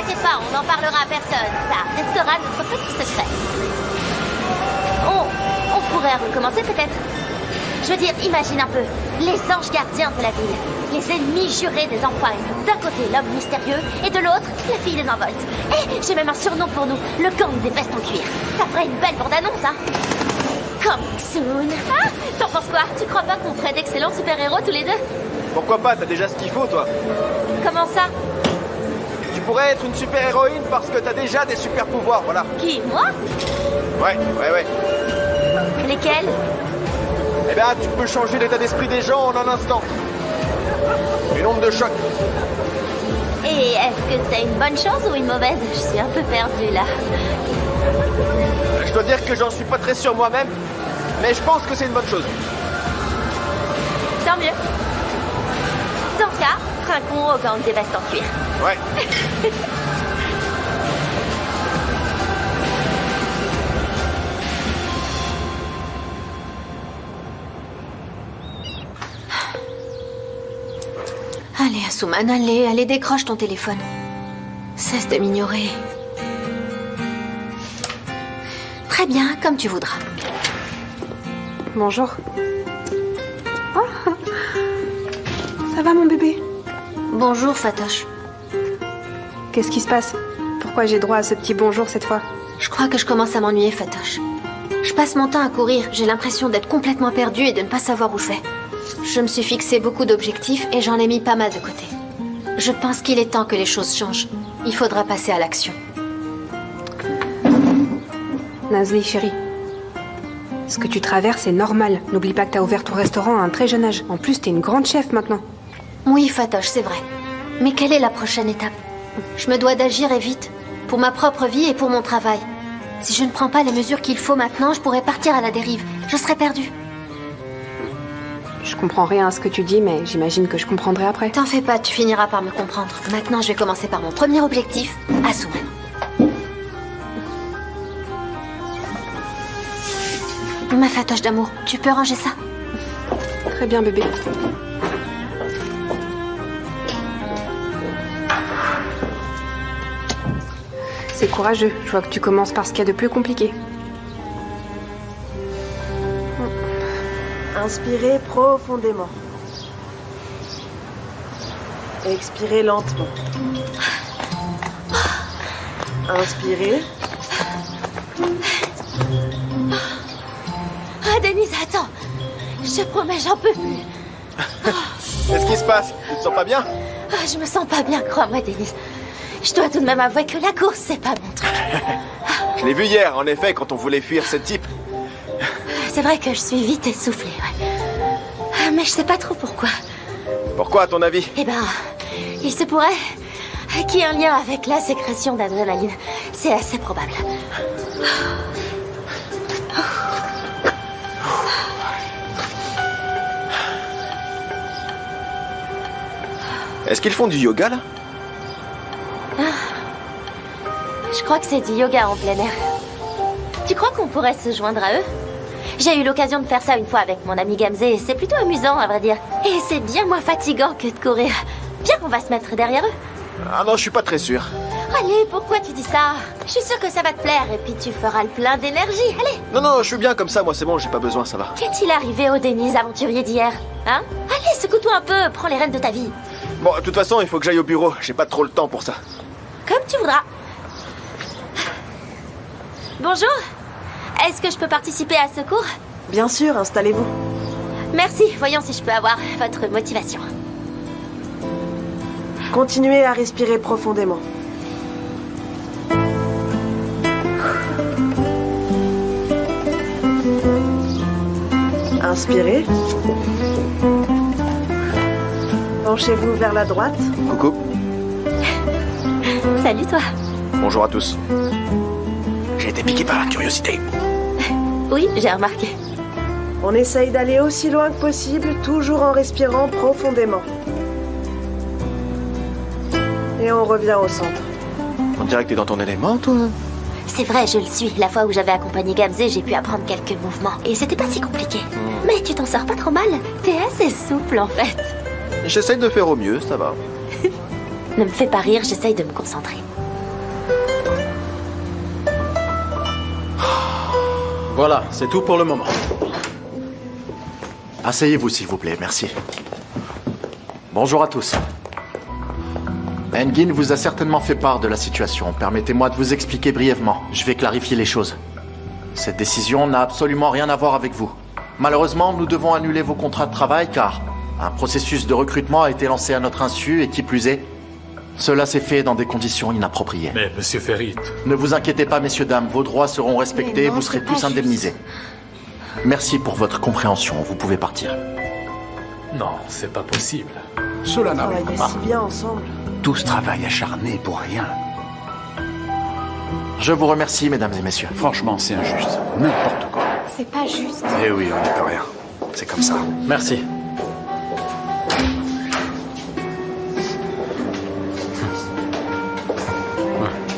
t'inquiète pas, on n'en parlera à personne. Ça restera notre petit secret. On pourrait recommencer peut-être. Je veux dire, imagine un peu. Les anges gardiens de la ville. Les ennemis jurés des Empires. D'un côté, l'homme mystérieux, et de l'autre, la fille des Involtes. Et j'ai même un surnom pour nous, le gang des vestes en cuir. Ça ferait une belle bande-annonce, hein? Coming soon. Ah, t'en penses quoi? Tu crois pas qu'on ferait d'excellents super-héros tous les deux? Pourquoi pas, t'as déjà ce qu'il faut, toi. Comment ça? Tu pourrais être une super-héroïne parce que t'as déjà des super-pouvoirs, voilà. Qui, moi? Ouais. Lesquels? Eh ben, tu peux changer l'état d'esprit des gens en un instant. Une onde de choc. Et est-ce que c'est une bonne chose ou une mauvaise? Je suis un peu perdue, là. Je dois dire que j'en suis pas très sûr moi-même, mais je pense que c'est une bonne chose. Tant mieux. Dans ce cas, trinquons au gang des vestes en cuir. Ouais. Allez, Asuman, allez, décroche ton téléphone. Cesse de m'ignorer. Très bien, comme tu voudras. Bonjour. Oh. Ça va, mon bébé? Bonjour, Fatoche. Qu'est-ce qui se passe? Pourquoi j'ai droit à ce petit bonjour cette fois? Je crois que je commence à m'ennuyer, Fatoche. Je passe mon temps à courir. J'ai l'impression d'être complètement perdue et de ne pas savoir où je vais. Je me suis fixé beaucoup d'objectifs et j'en ai mis pas mal de côté. Je pense qu'il est temps que les choses changent. Il faudra passer à l'action. Nazli, chérie. Ce que tu traverses est normal. N'oublie pas que t'as ouvert ton restaurant à un très jeune âge. En plus, t'es une grande chef maintenant. Oui, Fatoche, c'est vrai. Mais quelle est la prochaine étape? Je me dois d'agir et vite. Pour ma propre vie et pour mon travail. Si je ne prends pas les mesures qu'il faut maintenant, je pourrais partir à la dérive. Je serais perdue. Je comprends rien à ce que tu dis, mais j'imagine que je comprendrai après. T'en fais pas, tu finiras par me comprendre. Maintenant, je vais commencer par mon premier objectif, Asuman. Ma Fatoche d'amour, tu peux ranger ça? Très bien, bébé. C'est courageux. Je vois que tu commences par ce qu'il y a de plus compliqué. Inspirez profondément. Expirez lentement. Inspirez. Ah, Denise, attends. Je te promets, j'en peux plus. Qu'est-ce qui se passe? Tu te sens pas bien? Ah, je me sens pas bien, crois-moi, Denise. Je dois tout de même avouer que la course, c'est pas mon truc. Je l'ai vu hier, en effet, quand on voulait fuir ce type. C'est vrai que je suis vite essoufflée, ouais. Mais je sais pas trop pourquoi. Pourquoi, à ton avis? Eh ben, il se pourrait qu'il y ait un lien avec la sécrétion d'adrénaline. C'est assez probable. Est-ce qu'ils font du yoga, là? Je crois que c'est du yoga en plein air. Tu crois qu'on pourrait se joindre à eux? J'ai eu l'occasion de faire ça une fois avec mon ami Gamze et c'est plutôt amusant, à vrai dire. Et c'est bien moins fatigant que de courir. Viens, on va se mettre derrière eux. Ah non, je suis pas très sûr. Allez, pourquoi tu dis ça? Je suis sûre que ça va te plaire et puis tu feras le plein d'énergie. Allez! Non, je suis bien comme ça, moi, c'est bon, j'ai pas besoin, ça va. Qu'est-il arrivé au Denise aventurier d'hier? Hein? Allez, secoue-toi un peu, prends les rênes de ta vie. Bon, de toute façon, il faut que j'aille au bureau, j'ai pas trop le temps pour ça. Comme tu voudras. Bonjour. Est-ce que je peux participer à ce cours? Bien sûr, installez-vous. Merci, voyons si je peux avoir votre motivation. Continuez à respirer profondément. Inspirez. Penchez-vous vers la droite. Coucou. Salut toi. Bonjour à tous. J'ai été piqué par la curiosité. Oui, j'ai remarqué. On essaye d'aller aussi loin que possible, toujours en respirant profondément. Et on revient au centre. On dirait que t'es dans ton élément, toi. C'est vrai, je le suis. La fois où j'avais accompagné Gamze, j'ai pu apprendre quelques mouvements. Et c'était pas si compliqué. Mais tu t'en sors pas trop mal. T'es assez souple, en fait. J'essaye de faire au mieux, ça va. Ne me fais pas rire, j'essaye de me concentrer. Voilà, c'est tout pour le moment. Asseyez-vous, s'il vous plaît, merci. Bonjour à tous. Engin vous a certainement fait part de la situation. Permettez-moi de vous expliquer brièvement. Je vais clarifier les choses. Cette décision n'a absolument rien à voir avec vous. Malheureusement, nous devons annuler vos contrats de travail car un processus de recrutement a été lancé à notre insu et qui plus est, cela s'est fait dans des conditions inappropriées. Mais, monsieur Ferit... Ne vous inquiétez pas, messieurs, dames, vos droits seront respectés et vous serez tous indemnisés. Merci pour votre compréhension, vous pouvez partir. Non, c'est pas possible. Cela Ils n'arrive travaillaient pas. si bien ensemble. Tout ce travail acharné pour rien. Je vous remercie, mesdames et messieurs. Franchement, c'est injuste. N'importe quoi. C'est pas juste. Eh oui, on n'y peut rien. C'est comme ça. Merci.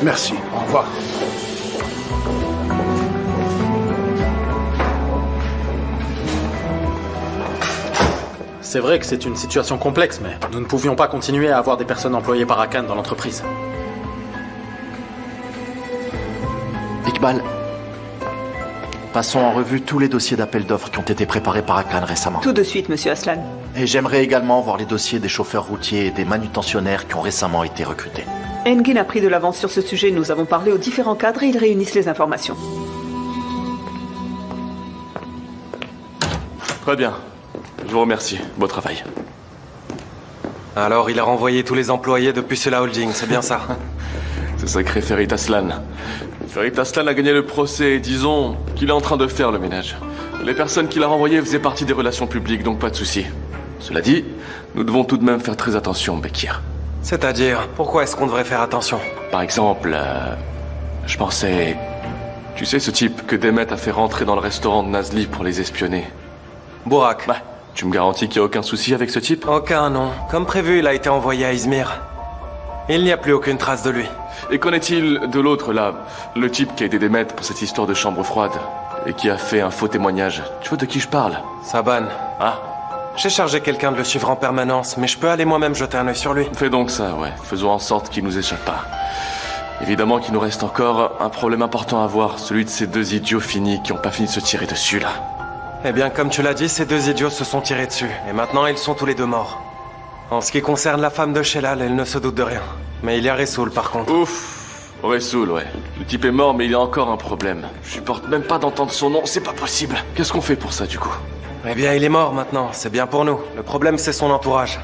Merci. Au revoir. C'est vrai que c'est une situation complexe, mais nous ne pouvions pas continuer à avoir des personnes employées par Akan dans l'entreprise. Iqbal, passons en revue tous les dossiers d'appel d'offres qui ont été préparés par Akan récemment. Tout de suite, monsieur Aslan. Et j'aimerais également voir les dossiers des chauffeurs routiers et des manutentionnaires qui ont récemment été recrutés. Engin a pris de l'avance sur ce sujet. Nous avons parlé aux différents cadres et ils réunissent les informations. Très bien. Je vous remercie. Beau travail. Alors, il a renvoyé tous les employés de Pucela Holding, c'est bien ça? Ce sacré Ferit Aslan. Ferit Aslan a gagné le procès et disons qu'il est en train de faire le ménage. Les personnes qu'il a renvoyées faisaient partie des relations publiques, donc pas de souci. Cela dit, nous devons tout de même faire très attention, Bekir. C'est-à-dire, pourquoi est-ce qu'on devrait faire attention? Par exemple, je pensais... Tu sais ce type que Demet a fait rentrer dans le restaurant de Nazli pour les espionner? Burak. Bah, tu me garantis qu'il n'y a aucun souci avec ce type? Aucun, non. Comme prévu, il a été envoyé à Izmir. Il n'y a plus aucune trace de lui. Et qu'en est-il de l'autre, là? Le type qui a aidé Demet pour cette histoire de chambre froide et qui a fait un faux témoignage. Tu vois de qui je parle? Saban. Ah, J'ai chargé quelqu'un de le suivre en permanence, mais je peux aller moi-même jeter un œil sur lui. fais donc ça, ouais. Faisons en sorte qu'il nous échappe pas. Évidemment qu'il nous reste encore un problème important à voir, celui de ces deux idiots finis qui ont pas fini de se tirer dessus, là. Eh bien, comme tu l'as dit, ces deux idiots se sont tirés dessus, et maintenant ils sont tous les deux morts. En ce qui concerne la femme de Shelal, elle ne se doute de rien. Mais il y a Ressoul, par contre. Ouf, Ressoul, ouais. Le type est mort, mais il y a encore un problème. Je supporte même pas d'entendre son nom, c'est pas possible. Qu'est-ce qu'on fait pour ça, du coup? Eh bien, il est mort maintenant, c'est bien pour nous. Le problème, c'est son entourage.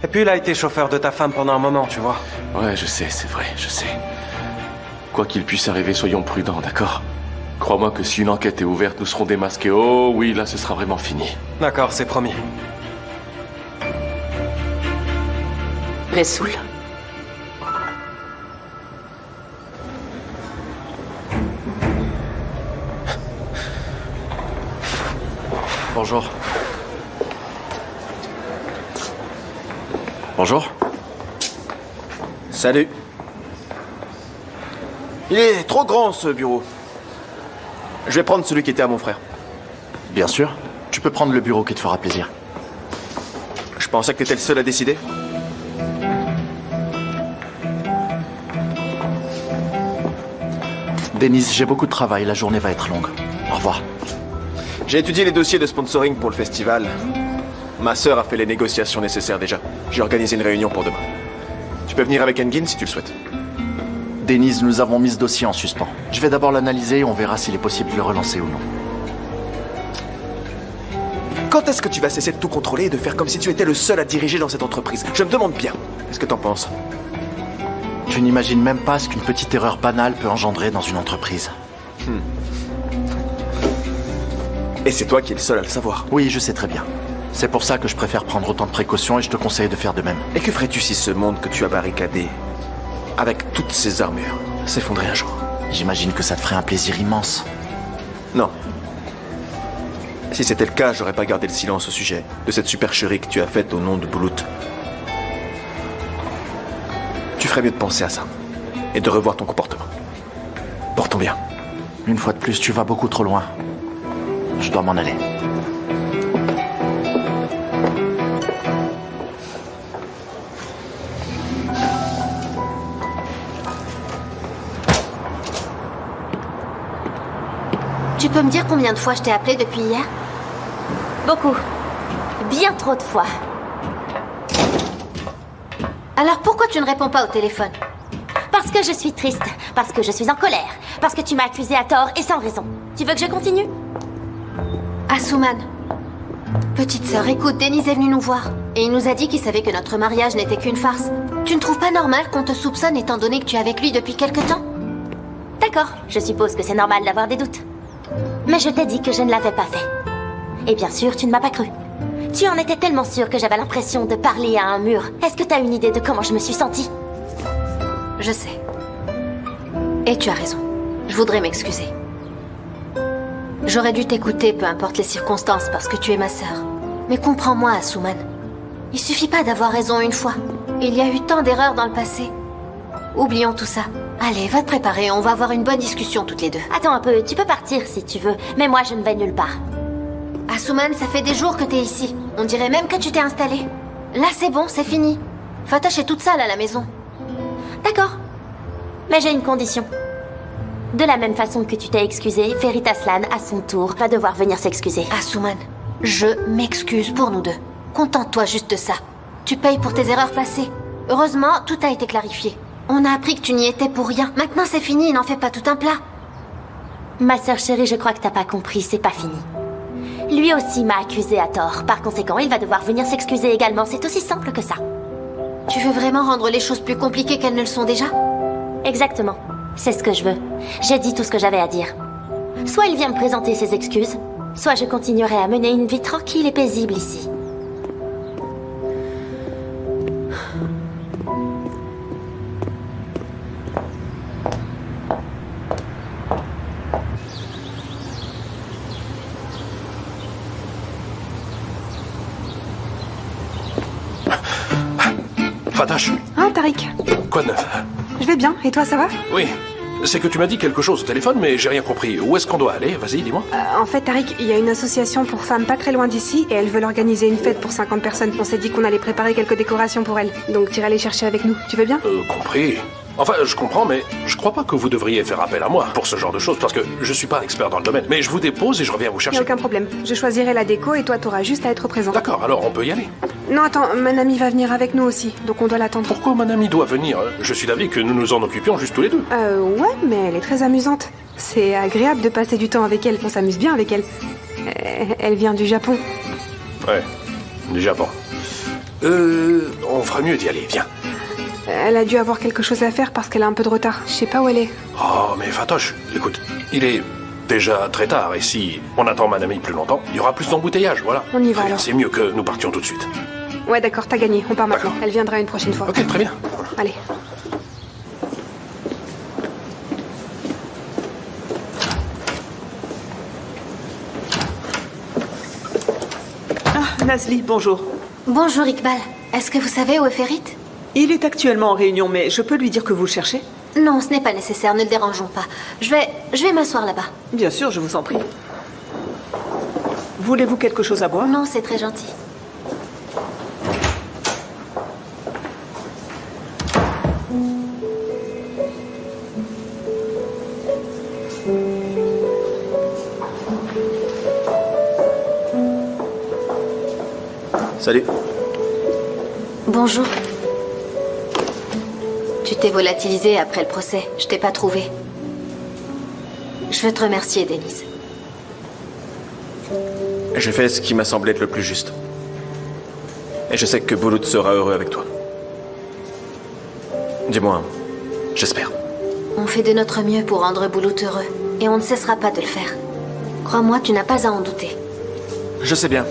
Et puis, il a été chauffeur de ta femme pendant un moment, tu vois. Ouais, je sais, c'est vrai, je sais. Quoi qu'il puisse arriver, soyons prudents, d'accord? Crois-moi que si une enquête est ouverte, nous serons démasqués. Oh oui, là, ce sera vraiment fini. D'accord, c'est promis. Ressoul. Bonjour. Bonjour. Salut. Il est trop grand, ce bureau. Je vais prendre celui qui était à mon frère. Bien sûr. Tu peux prendre le bureau qui te fera plaisir. Je pensais que t'étais le seul à décider. Denise, j'ai beaucoup de travail, la journée va être longue. Au revoir. J'ai étudié les dossiers de sponsoring pour le festival. Ma sœur a fait les négociations nécessaires déjà. J'ai organisé une réunion pour demain. Tu peux venir avec Engin si tu le souhaites. Denise, nous avons mis ce dossier en suspens. Je vais d'abord l'analyser et on verra s'il est possible de le relancer ou non. Quand est-ce que tu vas cesser de tout contrôler et de faire comme si tu étais le seul à diriger dans cette entreprise? Je me demande bien. Qu'est-ce que t'en penses? Tu n'imagines même pas ce qu'une petite erreur banale peut engendrer dans une entreprise. Et c'est toi qui es le seul à le savoir. Oui, je sais très bien. C'est pour ça que je préfère prendre autant de précautions et je te conseille de faire de même. Et que ferais-tu si ce monde que tu as barricadé, avec toutes ses armures, s'effondrait un jour? J'imagine que ça te ferait un plaisir immense. Non. Si c'était le cas, j'aurais pas gardé le silence au sujet de cette supercherie que tu as faite au nom de Bulut. Tu ferais mieux de penser à ça. Et de revoir ton comportement. Pour ton bien. Une fois de plus, tu vas beaucoup trop loin. Je dois m'en aller. Tu Tu peux me dire combien de fois je t'ai appelé depuis hier? Beaucoup. Bien trop de fois. Alors pourquoi tu ne réponds pas au téléphone? Parce que je suis triste, parce que je suis en colère, parce que tu m'as accusé à tort et sans raison. Tu veux que je continue? Asuman. Petite sœur, écoute, Denise est venu nous voir. Et il nous a dit qu'il savait que notre mariage n'était qu'une farce. Tu ne trouves pas normal qu'on te soupçonne étant donné que tu es avec lui depuis quelque temps? D'accord, je suppose que c'est normal d'avoir des doutes. Mais je t'ai dit que je ne l'avais pas fait. Et bien sûr, tu ne m'as pas cru. Tu en étais tellement sûre que j'avais l'impression de parler à un mur. Est-ce que tu as une idée de comment je me suis sentie? Je sais. Et tu as raison. Je voudrais m'excuser. J'aurais dû t'écouter, peu importe les circonstances, parce que tu es ma sœur. Mais comprends-moi, Asuman. Il suffit pas d'avoir raison une fois. Il y a eu tant d'erreurs dans le passé. Oublions tout ça. Allez, va te préparer, on va avoir une bonne discussion toutes les deux. Attends un peu, tu peux partir si tu veux, mais moi je ne vais nulle part. Asuman, ça fait des jours que t'es ici. On dirait même que tu t'es installée. Là c'est bon, c'est fini. Fatoche est toute seule à la maison. D'accord. Mais j'ai une condition. De la même façon que tu t'es excusé, Ferit Aslan, à son tour, va devoir venir s'excuser. Asuman, je m'excuse pour nous deux. Contente-toi juste de ça. Tu payes pour tes erreurs passées. Heureusement, tout a été clarifié. On a appris que tu n'y étais pour rien. Maintenant c'est fini, n'en fais pas tout un plat. Ma sœur chérie, je crois que t'as pas compris, c'est pas fini. Lui aussi m'a accusé à tort. Par conséquent, il va devoir venir s'excuser également. C'est aussi simple que ça. Tu veux vraiment rendre les choses plus compliquées qu'elles ne le sont déjà? Exactement. C'est ce que je veux. J'ai dit tout ce que j'avais à dire. Soit il vient me présenter ses excuses, soit je continuerai à mener une vie tranquille et paisible ici. Fatoche. Ah, Tariq. Quoi de neuf? Je vais bien, et toi, ça va? Oui. C'est que tu m'as dit quelque chose au téléphone, mais j'ai rien compris. Où est-ce qu'on doit aller? Vas-y, dis-moi. En fait, Tariq, il y a une association pour femmes pas très loin d'ici, et elles veulent organiser une fête pour 50 personnes. On s'est dit qu'on allait préparer quelques décorations pour elles. Donc t'iras les chercher avec nous, tu veux bien? Compris. Enfin, je comprends, mais je crois pas que vous devriez faire appel à moi pour ce genre de choses, parce que je suis pas expert dans le domaine. Mais je vous dépose et je reviens vous Y chercher. a aucun problème. Je choisirai la déco et toi t'auras juste à être présent. D'accord, alors on peut y aller. Non, attends, Manami va venir avec nous aussi, donc on doit l'attendre. Pourquoi Manami doit venir? Je suis d'avis que nous nous en occupions juste tous les deux. Ouais, mais elle est très amusante. C'est agréable de passer du temps avec elle, on s'amuse bien avec elle. Elle vient du Japon. Ouais, du Japon. On fera mieux d'y aller, viens. Elle a dû avoir quelque chose à faire parce qu'elle a un peu de retard. Je sais pas où elle est. Oh, mais Fatoche, écoute, il est déjà très tard, et si on attend Manami plus longtemps, il y aura plus d'embouteillage, voilà. On y va alors. C'est mieux que nous partions tout de suite. Ouais, d'accord, t'as gagné, on part maintenant. Elle viendra une prochaine fois. Ok, très bien. Allez. Ah, Nazli, bonjour. Bonjour Iqbal. Est-ce que vous savez où est Ferit? Il est actuellement en réunion, mais je peux lui dire que vous le cherchez? Non, ce n'est pas nécessaire, ne le dérangeons pas. Je vais m'asseoir là-bas. Bien sûr, je vous en prie. Voulez-vous quelque chose à boire? Non, c'est très gentil. Salut. Bonjour. Tu t'es volatilisé après le procès. Je t'ai pas trouvé. Je veux te remercier, Denise. J'ai fait ce qui m'a semblé être le plus juste. Et je sais que Boulout sera heureux avec toi. Dis-moi, j'espère. On fait de notre mieux pour rendre Boulout heureux. Et on ne cessera pas de le faire. Crois-moi, tu n'as pas à en douter. Je sais bien.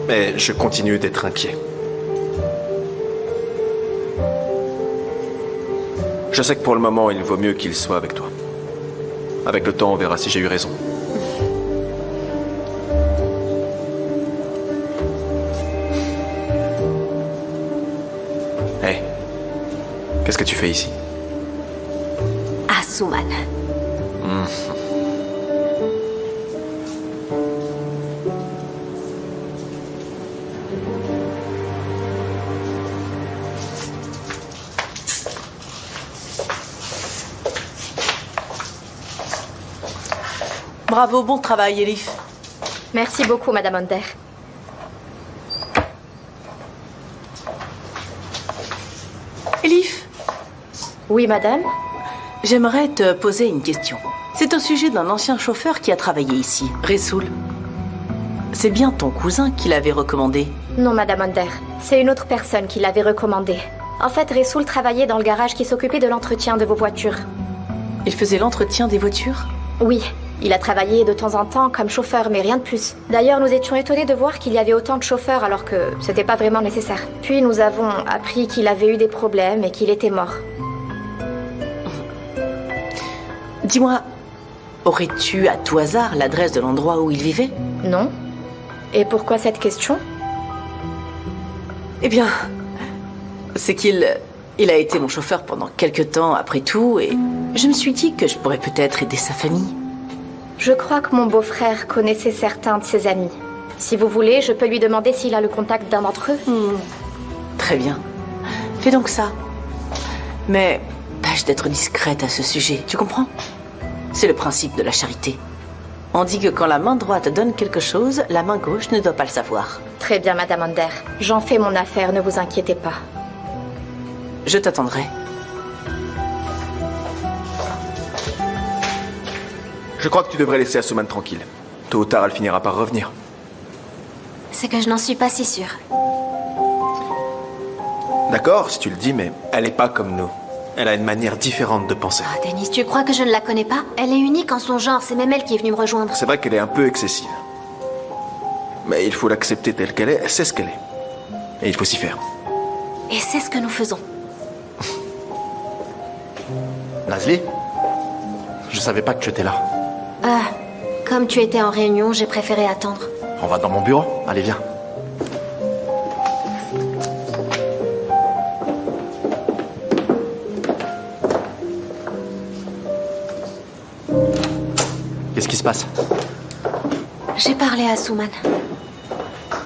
Mais je continue d'être inquiet. Je sais que pour le moment, il vaut mieux qu'il soit avec toi. Avec le temps, on verra si j'ai eu raison. Hé, qu'est-ce que tu fais ici? Asuman. Bravo, bon travail, Elif. Merci beaucoup, Madame Onder. Elif, Oui, Madame. j'aimerais te poser une question. C'est au sujet d'un ancien chauffeur qui a travaillé ici, Ressoul. C'est bien ton cousin qui l'avait recommandé. Non, Madame Onder. C'est une autre personne qui l'avait recommandé. En fait, Ressoul travaillait dans le garage qui s'occupait de l'entretien de vos voitures. Il faisait l'entretien des voitures? Oui, il a travaillé de temps en temps comme chauffeur, mais rien de plus. D'ailleurs, nous étions étonnés de voir qu'il y avait autant de chauffeurs alors que c'était pas vraiment nécessaire. Puis nous avons appris qu'il avait eu des problèmes et qu'il était mort. Dis-moi, aurais-tu à tout hasard l'adresse de l'endroit où il vivait? Non. Et pourquoi cette question? Eh bien, c'est qu'il a été mon chauffeur pendant quelque temps après tout et je me suis dit que je pourrais peut-être aider sa famille. Je crois que mon beau-frère connaissait certains de ses amis. Si vous voulez, je peux lui demander s'il a le contact d'un d'entre eux. Très bien. Fais donc ça. Mais tâche d'être discrète à ce sujet, tu comprends? C'est le principe de la charité. On dit que quand la main droite donne quelque chose, la main gauche ne doit pas le savoir. Très bien, Madame Onder. J'en fais mon affaire, ne vous inquiétez pas. Je t'attendrai. Je crois que tu devrais laisser Asuman tranquille. Tôt ou tard, elle finira par revenir. C'est que je n'en suis pas si sûre. D'accord, si tu le dis, mais elle est pas comme nous. Elle a une manière différente de penser. Ah, Denise, tu crois que je ne la connais pas? Elle est unique en son genre, c'est même elle qui est venue me rejoindre. C'est vrai qu'elle est un peu excessive. Mais il faut l'accepter telle qu'elle est, elle sait ce qu'elle est. Et il faut s'y faire. Et c'est ce que nous faisons. Nazli? Je savais pas que tu étais là. Comme tu étais en réunion, j'ai préféré attendre. On va dans mon bureau? Allez, viens. Qu'est-ce qui se passe? J'ai parlé à Souman.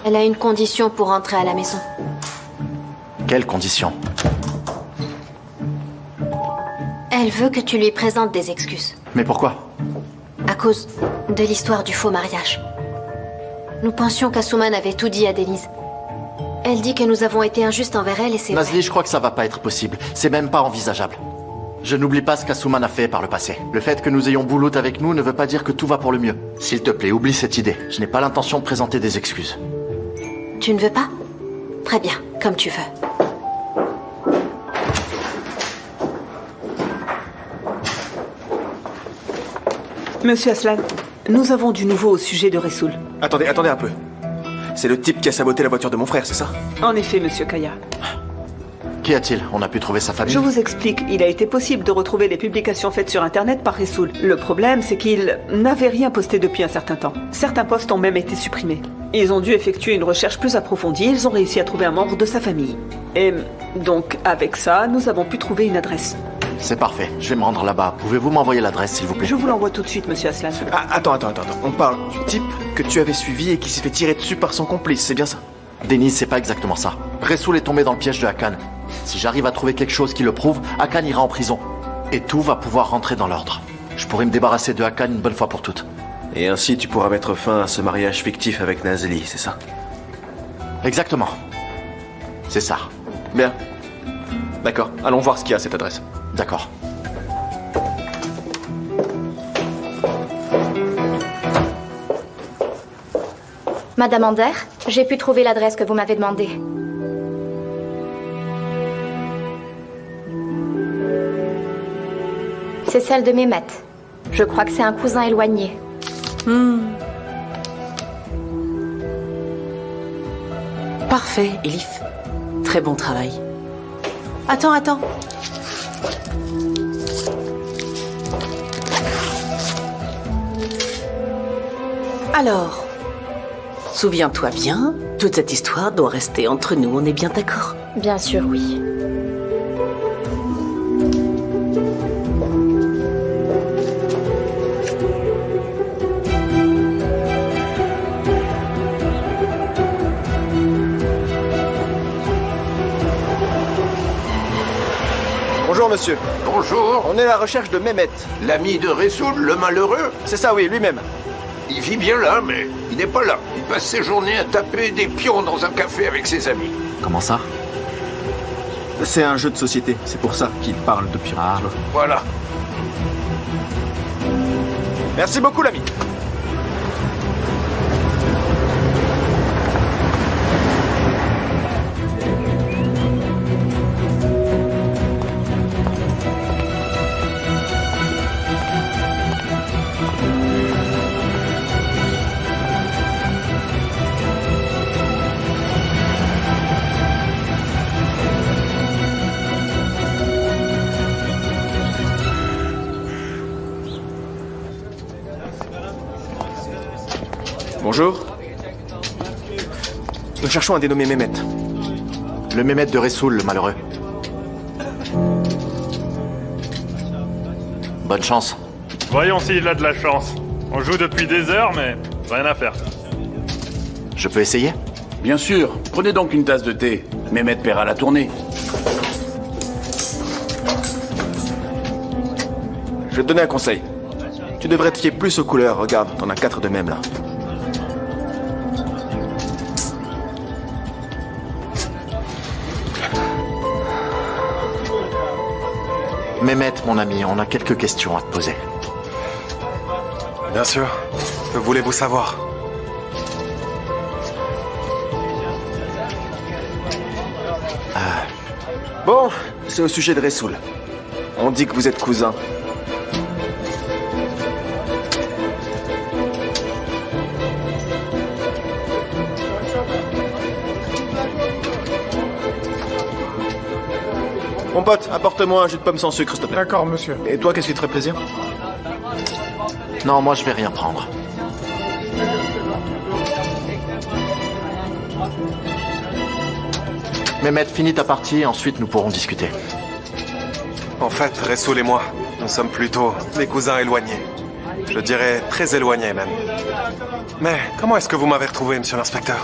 Elle a une condition pour rentrer à la maison. Quelle condition? Elle veut que tu lui présentes des excuses. Mais pourquoi? À cause de l'histoire du faux mariage. Nous pensions qu'Asuman avait tout dit à Denise. Elle dit que nous avons été injustes envers elle et c'est vrai. Nazli, je crois que ça va pas être possible. C'est même pas envisageable. Je n'oublie pas ce qu'Asuman a fait par le passé. Le fait que nous ayons Boulout avec nous ne veut pas dire que tout va pour le mieux. S'il te plaît, oublie cette idée. Je n'ai pas l'intention de présenter des excuses. Tu ne veux pas? Très bien, comme tu veux. Monsieur Aslan, nous avons du nouveau au sujet de Ressoul. Attendez un peu. C'est le type qui a saboté la voiture de mon frère, c'est ça? En effet, Monsieur Kaya. Qu'y a-t-il? On a pu trouver sa famille? Je vous explique. Il a été possible de retrouver les publications faites sur Internet par Ressoul. Le problème, c'est qu'il n'avait rien posté depuis un certain temps. Certains posts ont même été supprimés. Ils ont dû effectuer une recherche plus approfondie et ils ont réussi à trouver un membre de sa famille. Et donc, avec ça, nous avons pu trouver une adresse. C'est parfait. Je vais me rendre là-bas. Pouvez-vous m'envoyer l'adresse, s'il vous plaît? Je vous l'envoie tout de suite, Monsieur Aslan. Ah, attends. On parle du type que tu avais suivi et qui s'est fait tirer dessus par son complice, c'est bien ça? Denise, c'est pas exactement ça. Ressoul est tombé dans le piège de Hakan. Si j'arrive à trouver quelque chose qui le prouve, Hakan ira en prison. Et tout va pouvoir rentrer dans l'ordre. Je pourrai me débarrasser de Hakan une bonne fois pour toutes. Et ainsi, tu pourras mettre fin à ce mariage fictif avec Nazli, c'est ça? Exactement. C'est ça. Bien. D'accord, allons voir ce qu'il y a à cette adresse. D'accord. Madame Onder, j'ai pu trouver l'adresse que vous m'avez demandée. C'est celle de Mehmet. Je crois que c'est un cousin éloigné. Parfait, Elif. Très bon travail. Attends. Alors, souviens-toi bien, toute cette histoire doit rester entre nous, on est bien d'accord? Bien sûr, oui. Bonjour, monsieur. Bonjour. On est à la recherche de Mehmet. L'ami de Ressoul, le malheureux? C'est ça, oui, lui-même. Il vit bien là, mais il n'est pas là. Il passe ses journées à taper des pions dans un café avec ses amis. Comment ça? C'est un jeu de société, c'est pour ça qu'il parle de pion. Ah. Voilà. Merci beaucoup, l'ami. Bonjour. Nous cherchons un dénommé Mehmet. Le Mehmet de Ressoul, le malheureux. Bonne chance. Voyons s'il a de la chance. On joue depuis des heures, mais rien à faire. Je peux essayer? Bien sûr. Prenez donc une tasse de thé. Mehmet paiera la tournée. Je vais te donner un conseil. Tu devrais te fier plus aux couleurs. Regarde, t'en as 4 de même là. Mehmet, mon ami, on a quelques questions à te poser. Bien sûr. Que voulez-vous savoir? Bon, c'est au sujet de Ressoul. On dit que vous êtes cousins. Mon pote, apporte-moi un jus de pomme sans sucre, s'il te plaît. D'accord, monsieur. Et toi, qu'est-ce qui te ferait plaisir? Non, moi je vais rien prendre. Mehmet, finis ta partie, ensuite nous pourrons discuter. En fait, Ressoul et moi, nous sommes plutôt des cousins éloignés. Je dirais très éloignés même. Mais comment est-ce que vous m'avez retrouvé, monsieur l'inspecteur?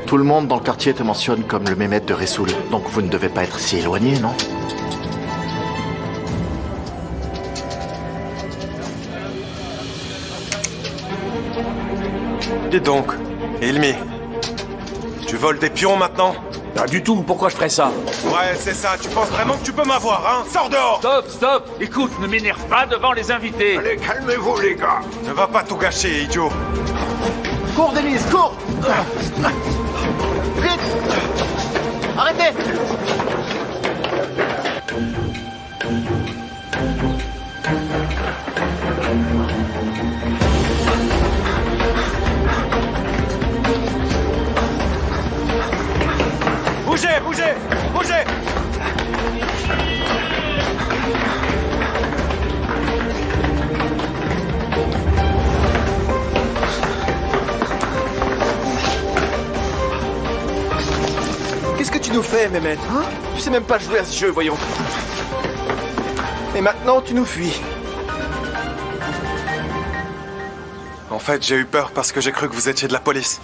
Tout le monde dans le quartier te mentionne comme le Mehmet de Ressoul, donc vous ne devez pas être si éloigné, non? Dites donc, Ilmi, tu voles des pions maintenant? Pas du tout, pourquoi je ferais ça? Ouais, c'est ça, tu penses vraiment que tu peux m'avoir, hein? Sors dehors! Stop! Écoute, ne m'énerve pas devant les invités! Allez, calmez-vous, les gars! Ne va pas tout gâcher, idiot! Cours, Denise, cours! Vite! Arrêtez! Bougez! Qu'est-ce que tu nous fais, Mehmet, hein? Tu sais même pas jouer à ce jeu, voyons. Et maintenant, tu nous fuis. En fait, j'ai eu peur parce que j'ai cru que vous étiez de la police.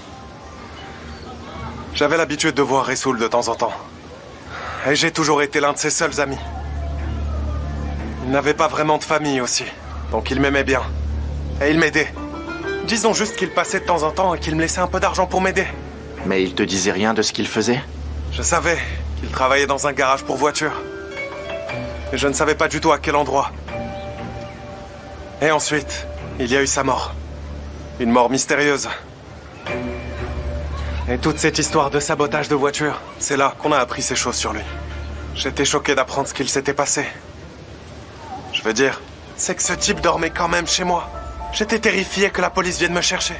J'avais l'habitude de voir Ressoul de temps en temps. Et j'ai toujours été l'un de ses seuls amis. Il n'avait pas vraiment de famille aussi. Donc il m'aimait bien. Et il m'aidait. Disons juste qu'il passait de temps en temps et qu'il me laissait un peu d'argent pour m'aider. Mais il te disait rien de ce qu'il faisait? Je savais qu'il travaillait dans un garage pour voitures. Mais je ne savais pas du tout à quel endroit. Et ensuite, il y a eu sa mort. Une mort mystérieuse. Et toute cette histoire de sabotage de voiture, c'est là qu'on a appris ces choses sur lui. J'étais choqué d'apprendre ce qu'il s'était passé. Je veux dire, c'est que ce type dormait quand même chez moi. J'étais terrifié que la police vienne me chercher.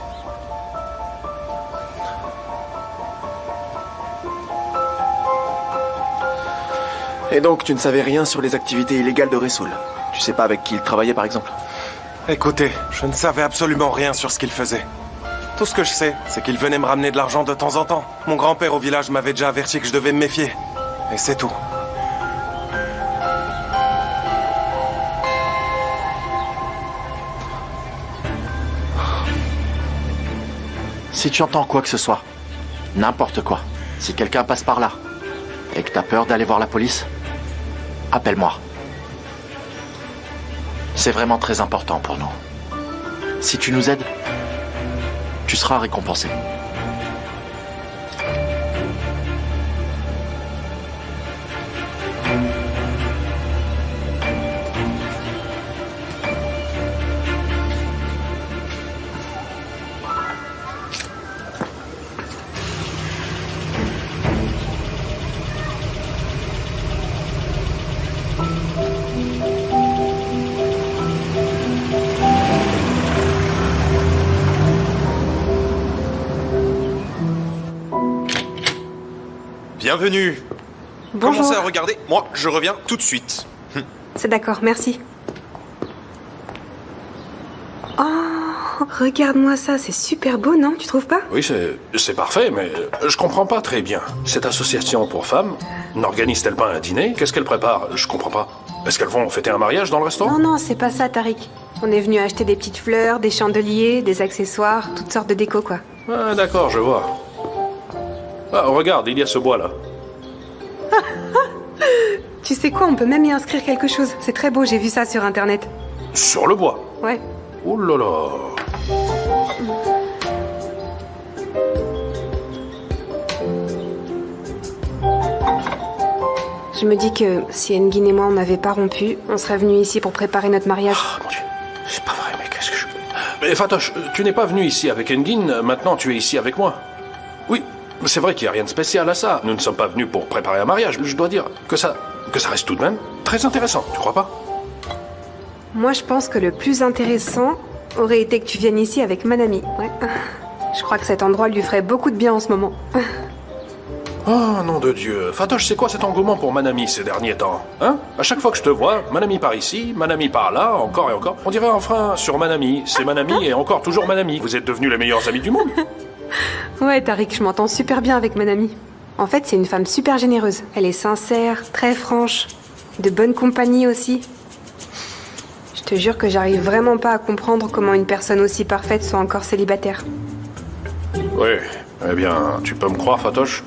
Et donc, tu ne savais rien sur les activités illégales de Ressoul? Tu sais pas avec qui il travaillait, par exemple? Écoutez, je ne savais absolument rien sur ce qu'il faisait. Tout ce que je sais, c'est qu'il venait me ramener de l'argent de temps en temps. Mon grand-père au village m'avait déjà averti que je devais me méfier. Et c'est tout. Si tu entends quoi que ce soit, n'importe quoi, si quelqu'un passe par là, et que t'as peur d'aller voir la police, appelle-moi. C'est vraiment très important pour nous. Si tu nous aides, tu seras récompensé. Bienvenue. Bonjour. Commencez à regarder. Moi, je reviens tout de suite. C'est d'accord, merci. Oh, regarde-moi ça, c'est super beau, non? Tu trouves pas? Oui, c'est parfait, mais je comprends pas très bien. Cette association pour femmes n'organise-t-elle pas un dîner? Qu'est-ce qu'elle prépare? Je comprends pas. Est-ce qu'elles vont fêter un mariage dans le restaurant? Non, c'est pas ça, Tariq. On est venu acheter des petites fleurs, des chandeliers, des accessoires, toutes sortes de déco, quoi. Ah, d'accord, je vois. Ah, regarde, il y a ce bois-là. Tu sais quoi, on peut même y inscrire quelque chose. C'est très beau, j'ai vu ça sur Internet. Sur le bois? Ouais. Oh là là. Je me dis que si Engin et moi on n'avait pas rompu, on serait venus ici pour préparer notre mariage. Oh mon Dieu, c'est pas vrai, mais qu'est-ce que je... Mais Fatoche, tu n'es pas venu ici avec Engin, maintenant tu es ici avec moi. Oui, c'est vrai qu'il n'y a rien de spécial à ça. Nous ne sommes pas venus pour préparer un mariage, mais je dois dire que ça reste tout de même très intéressant, tu crois pas? Moi je pense que le plus intéressant aurait été que tu viennes ici avec Manami. Ouais. Je crois que cet endroit lui ferait beaucoup de bien en ce moment. Oh, nom de Dieu. Fatoche, c'est quoi cet engouement pour Manami ces derniers temps? Hein? À chaque fois que je te vois, Manami par ici, Manami par là, encore et encore. On dirait enfin sur Manami. C'est Manami et encore toujours Manami. Vous êtes devenus les meilleurs amis du monde. Ouais, Tariq, je m'entends super bien avec Manami. En fait, c'est une femme super généreuse. Elle est sincère, très franche, de bonne compagnie aussi. Je te jure que j'arrive vraiment pas à comprendre comment une personne aussi parfaite soit encore célibataire. Oui, eh bien, tu peux me croire, Fatoche.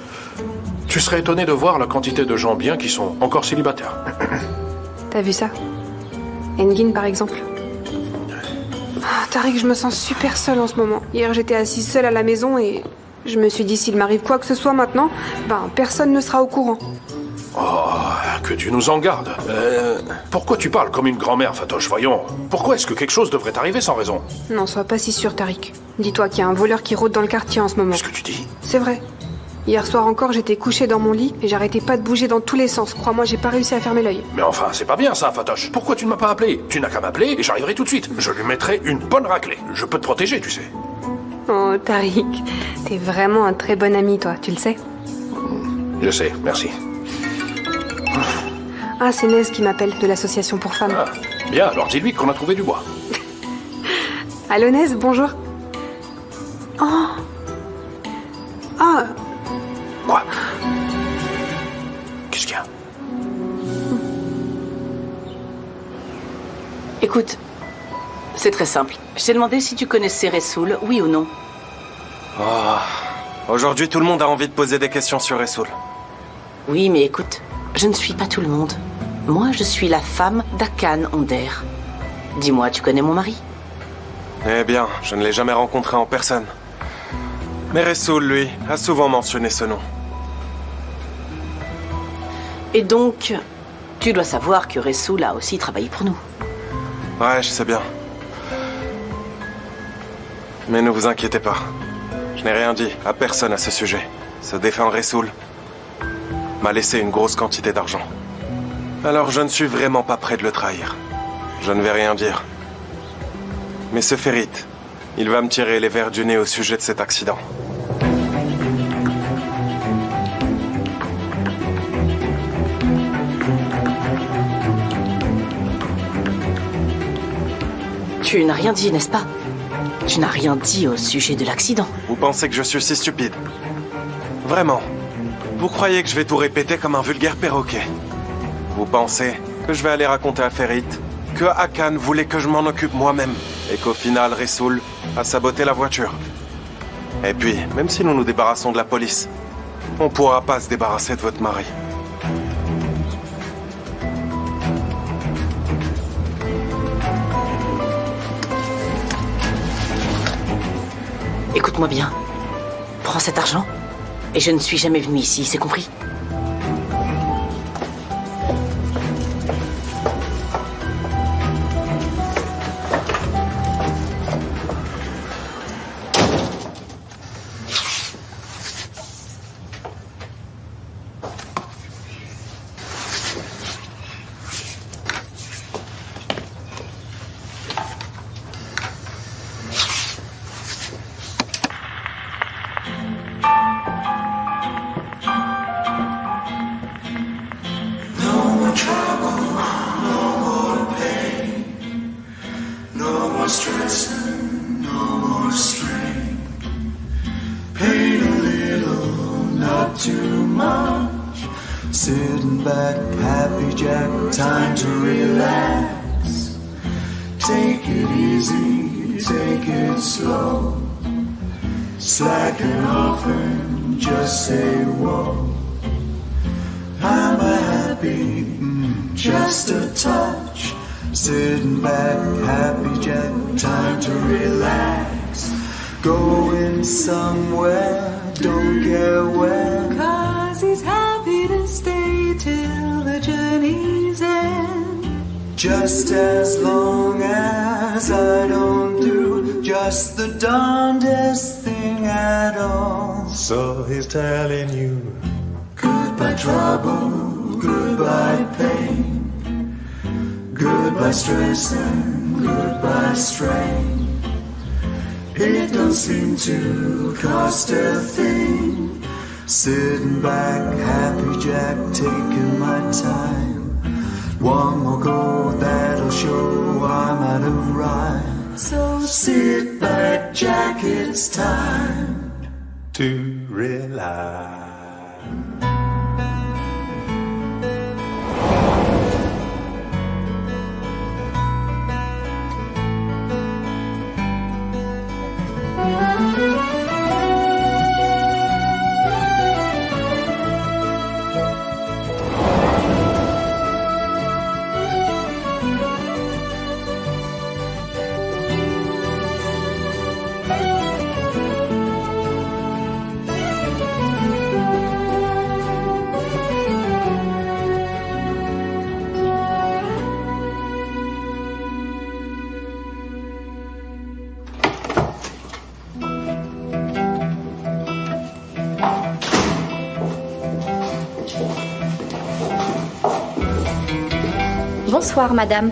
Tu serais étonné de voir la quantité de gens bien qui sont encore célibataires. T'as vu ça? Engin, par exemple. Tariq, je me sens super seule en ce moment. Hier, j'étais assise seule à la maison et je me suis dit, s'il m'arrive quoi que ce soit maintenant, personne ne sera au courant. Oh, que tu nous en gardes. Pourquoi tu parles comme une grand-mère, Fatoche? Voyons. Pourquoi est-ce que quelque chose devrait arriver sans raison? Non, sois pas si sûr, Tariq. Dis-toi qu'il y a un voleur qui rôde dans le quartier en ce moment. Qu'est-ce que tu dis? C'est vrai. Hier soir encore, j'étais couchée dans mon lit et j'arrêtais pas de bouger dans tous les sens. Crois-moi, j'ai pas réussi à fermer l'œil. Mais enfin, c'est pas bien ça, Fatoche. Pourquoi tu ne m'as pas appelé? Tu n'as qu'à m'appeler et j'arriverai tout de suite. Je lui mettrai une bonne raclée. Je peux te protéger, tu sais. Oh, Tariq, t'es vraiment un très bon ami, toi, tu le sais? Je sais, merci. Ah, c'est Nez qui m'appelle, de l'association pour femmes. Ah, bien, alors dis-lui qu'on a trouvé du bois. Allô, Nez, bonjour. Oh. Ah. Quoi? Qu'est-ce qu'il y a? Écoute, c'est très simple. Je t'ai demandé si tu connaissais Ressoul, oui ou non. Oh. Aujourd'hui, tout le monde a envie de poser des questions sur Ressoul. Oui, mais écoute, je ne suis pas tout le monde. Moi, je suis la femme d'Akan Onder. Dis-moi, tu connais mon mari? Eh bien, je ne l'ai jamais rencontré en personne. Mais Ressoul, lui, a souvent mentionné ce nom. Et donc, tu dois savoir que Ressoul a aussi travaillé pour nous. Ouais, je sais bien. Mais ne vous inquiétez pas. Je n'ai rien dit à personne à ce sujet. Ce défunt Ressoul m'a laissé une grosse quantité d'argent. Alors je ne suis vraiment pas prêt de le trahir. Je ne vais rien dire. Mais ce Ferit, il va me tirer les vers du nez au sujet de cet accident. Tu n'as rien dit, n'est-ce pas? Tu n'as rien dit au sujet de l'accident. Vous pensez que je suis si stupide? Vraiment? Vous croyez que je vais tout répéter comme un vulgaire perroquet? Vous pensez que je vais aller raconter à Ferit que Akan voulait que je m'en occupe moi-même et qu'au final Ressoul a saboté la voiture? Et puis, même si nous nous débarrassons de la police, on pourra pas se débarrasser de votre mari. Écoute-moi bien. Prends cet argent et je ne suis jamais venu ici, c'est compris? Sitting back, happy Jack, time to relax. Take it easy, take it slow. Slacken off and just say whoa. Am I happy? Just a touch. Sitting back, happy Jack, time to relax. Going somewhere, don't care where. 'Cause he's happy to stay till the journey's end. Just as long as I don't do just the darndest thing at all. So he's telling you, goodbye trouble, goodbye pain, goodbye stress and goodbye strain. It don't seem to cost a thing. Sitting back, happy Jack, taking my time. One more go, that'll show I'm out of rhyme. So sit back, Jack, it's time to relax. Bonsoir, madame.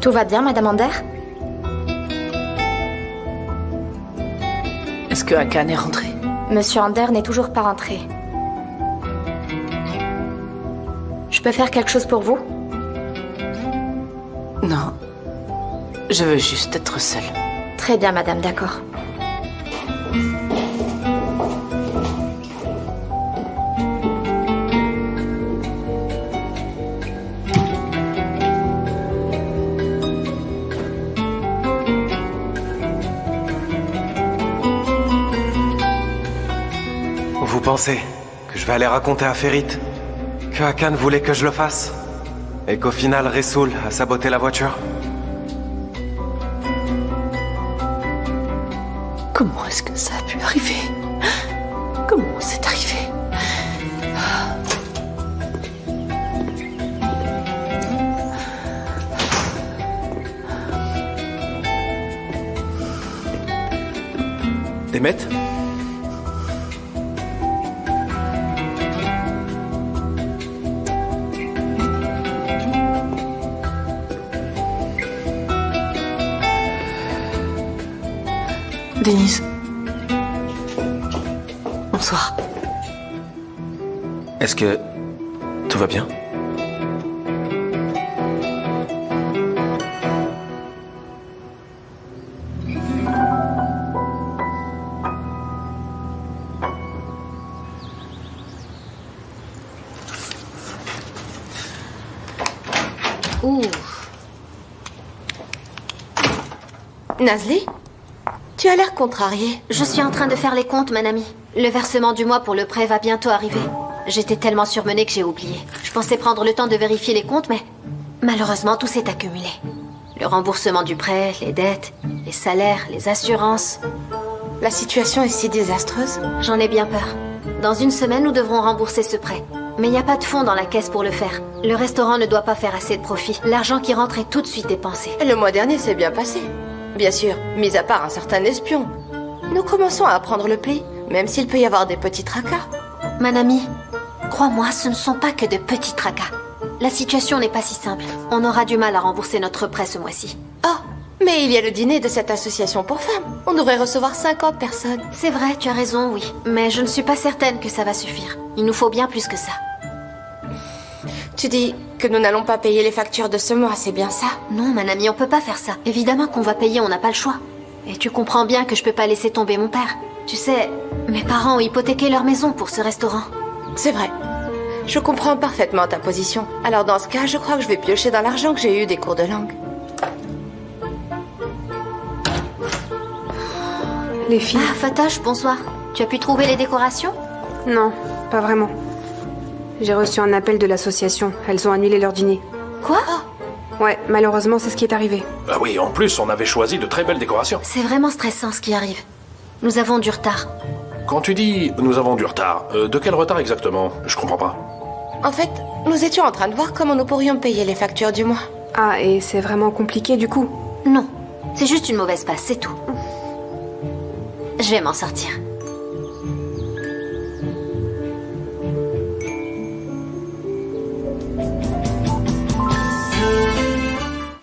Tout va bien, madame Ander? Est-ce que Hakan est rentré? Monsieur Ander n'est toujours pas rentré. Je peux faire quelque chose pour vous? Non. Je veux juste être seule. Très bien, madame, d'accord. Vous pensez que je vais aller raconter à Ferit que Hakan voulait que je le fasse et qu'au final Ressoul a saboté la voiture? Comment est-ce que ça a pu arriver? Comment c'est arrivé? Demet? Denise. Bonsoir. Est-ce que tout va bien? Ouh. Nazli? Tu as l'air contrariée. Je suis en train de faire les comptes, mon amie. Le versement du mois pour le prêt va bientôt arriver. J'étais tellement surmenée que j'ai oublié. Je pensais prendre le temps de vérifier les comptes, mais malheureusement, tout s'est accumulé. Le remboursement du prêt, les dettes, les salaires, les assurances. La situation est si désastreuse. J'en ai bien peur. Dans une semaine, nous devrons rembourser ce prêt. Mais il n'y a pas de fonds dans la caisse pour le faire. Le restaurant ne doit pas faire assez de profit. L'argent qui rentre est tout de suite dépensé. Le mois dernier s'est bien passé. Bien sûr, mis à part un certain espion. Nous commençons à apprendre le pli, même s'il peut y avoir des petits tracas. Manami, crois-moi, ce ne sont pas que de petits tracas. La situation n'est pas si simple. On aura du mal à rembourser notre prêt ce mois-ci. Oh, mais il y a le dîner de cette association pour femmes. On devrait recevoir 50 personnes. C'est vrai, tu as raison, oui. Mais je ne suis pas certaine que ça va suffire. Il nous faut bien plus que ça. Tu dis que nous n'allons pas payer les factures de ce mois, c'est bien ça? Non, Manami, on peut pas faire ça. Évidemment qu'on va payer, on n'a pas le choix. Et tu comprends bien que je peux pas laisser tomber mon père. Tu sais, mes parents ont hypothéqué leur maison pour ce restaurant. C'est vrai. Je comprends parfaitement ta position. Alors dans ce cas, je crois que je vais piocher dans l'argent que j'ai eu des cours de langue. Les filles... Ah, Fatoche, bonsoir. Tu as pu trouver les décorations? Non, pas vraiment. J'ai reçu un appel de l'association. Elles ont annulé leur dîner. Quoi? Ouais, malheureusement, c'est ce qui est arrivé. Ah oui, en plus, on avait choisi de très belles décorations. C'est vraiment stressant ce qui arrive. Nous avons du retard. Quand tu dis « nous avons du retard », de quel retard exactement? Je comprends pas. En fait, nous étions en train de voir comment nous pourrions payer les factures du mois. Ah, et c'est vraiment compliqué du coup? Non, c'est juste une mauvaise passe, c'est tout. Je vais m'en sortir.